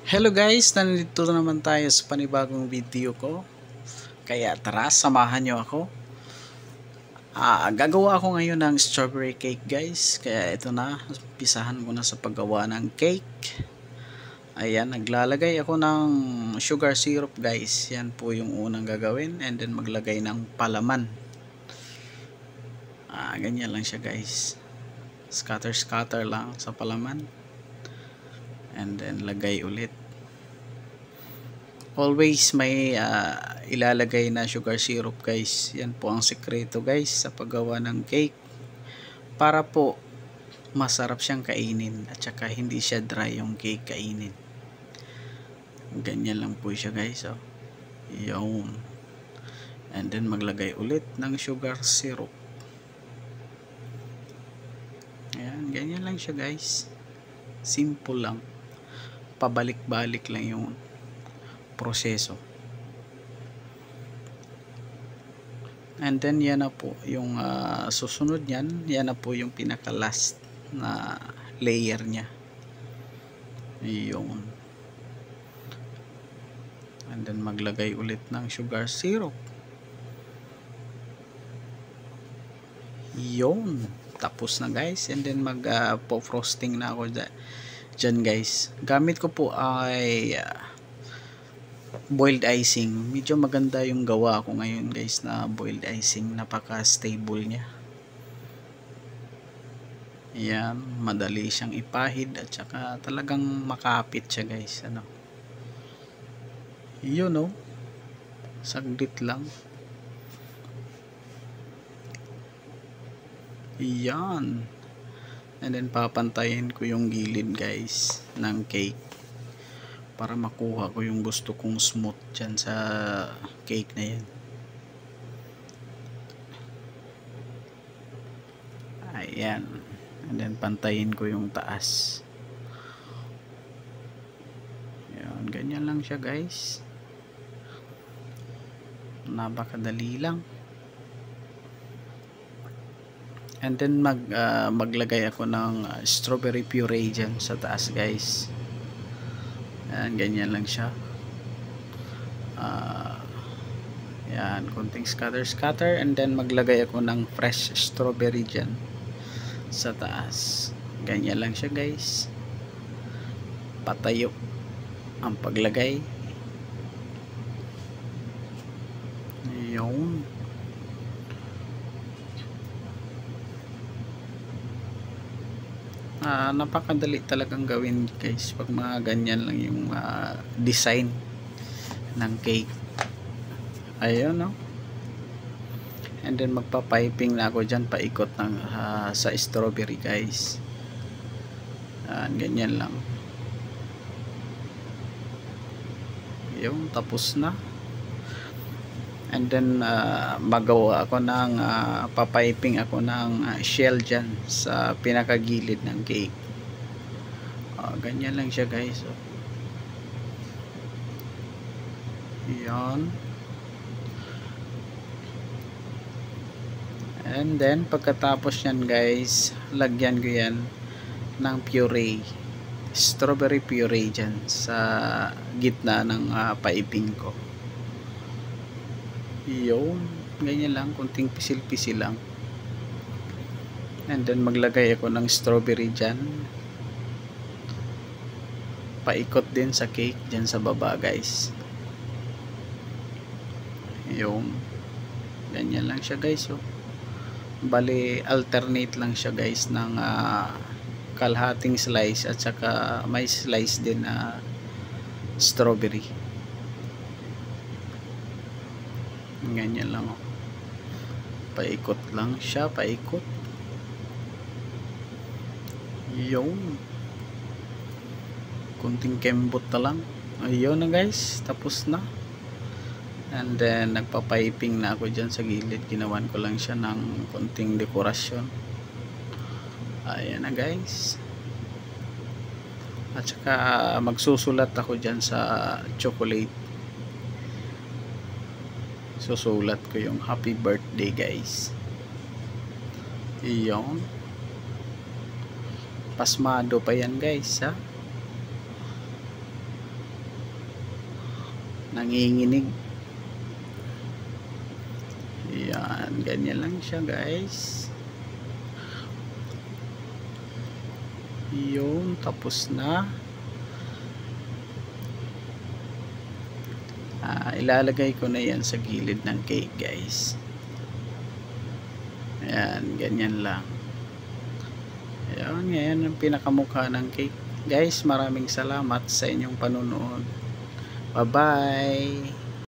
Hello guys, nandito na naman tayo sa panibagong video ko. Kaya tara, samahan nyo ako. Gagawa ako ngayon ng strawberry cake guys. Kaya ito na, pisahan ko na sa paggawa ng cake. Ayan, naglalagay ako ng sugar syrup guys. Yan po yung unang gagawin. And then maglagay ng palaman. Ganyan lang siya guys. Scatter lang sa palaman. And then lagay ulit. Always may ilalagay na sugar syrup guys. Yan po ang sekreto guys sa paggawa ng cake. Para po masarap siyang kainin at saka hindi siya dry yung cake kainin. Ganyan lang po siya guys. Oh. Yun. And then maglagay ulit ng sugar syrup. Ayan, ganyan lang siya guys. Simple lang. Pabalik-balik lang yung proseso. And then yan na po yung susunod yan. Yan na po yung pinaka last na layer nya. Yun. And then maglagay ulit ng sugar syrup. Yun. Tapos na guys. And then mag frosting na ako dyan guys. Gamit ko po ay boiled icing. Medyo maganda yung gawa ko ngayon guys na boiled icing. Napaka stable nya. Yan, madali siyang ipahid at saka talagang makapit siya guys. Ano? Yun no. Saglit lang. Yan. And then papantayin ko yung gilid guys ng cake. Para makuha ko yung gusto kong smooth dyan sa cake na yan. Ayan. And then pantayin ko yung taas. Ayan. Ganyan lang siya guys. Napakadali lang. And then maglagay ako ng strawberry puree dyan sa taas guys. Ayan, ganyan lang siya. Ayan, konting scatter and then maglagay ako ng fresh strawberry dyan sa taas. Ganyan lang siya guys. Patayo ang paglagay. Yun. Napakadali talagang gawin guys pag mga ganyan lang yung design ng cake. Ayun no. And then magpa-piping na ako dyan paikot ng sa strawberry guys. Ganyan lang. Yung tapos na. And then magawa ako ng papiping ako ng shell dyan sa pinakagilid ng cake. Ganyan lang siya guys. Yan. And then pagkatapos yan guys, lagyan ko yan ng puree. Strawberry puree dyan sa gitna ng piping ko. Yun, ganyan lang, kunting pisil-pisil lang. And then maglagay ako ng strawberry dyan. Paikot din sa cake dyan sa baba guys. Yun, ganyan lang siya guys. Bali alternate lang siya guys ng kalhating slice at saka may slice din na strawberry. Ganyan lang paikot lang siya, paikot. Yun, kunting kembot na lang. Ayun na guys, tapos na. And then nagpa-piping na ako dyan sa gilid. Ginawan ko lang siya ng kunting dekorasyon. Ayan na guys. At saka magsusulat ako dyan sa chocolate. Susulat ko yung happy birthday guys. Iyon. Pasmado pa yan guys ha. nanginginig. Yan, ganyan lang siya guys. Yun, tapos na. Ilalagay ko na yan sa gilid ng cake guys. Ayan, ganyan lang. Ayan, ngayon ang pinakamukha ng cake. Guys, maraming salamat sa inyong panunood. Bye-bye!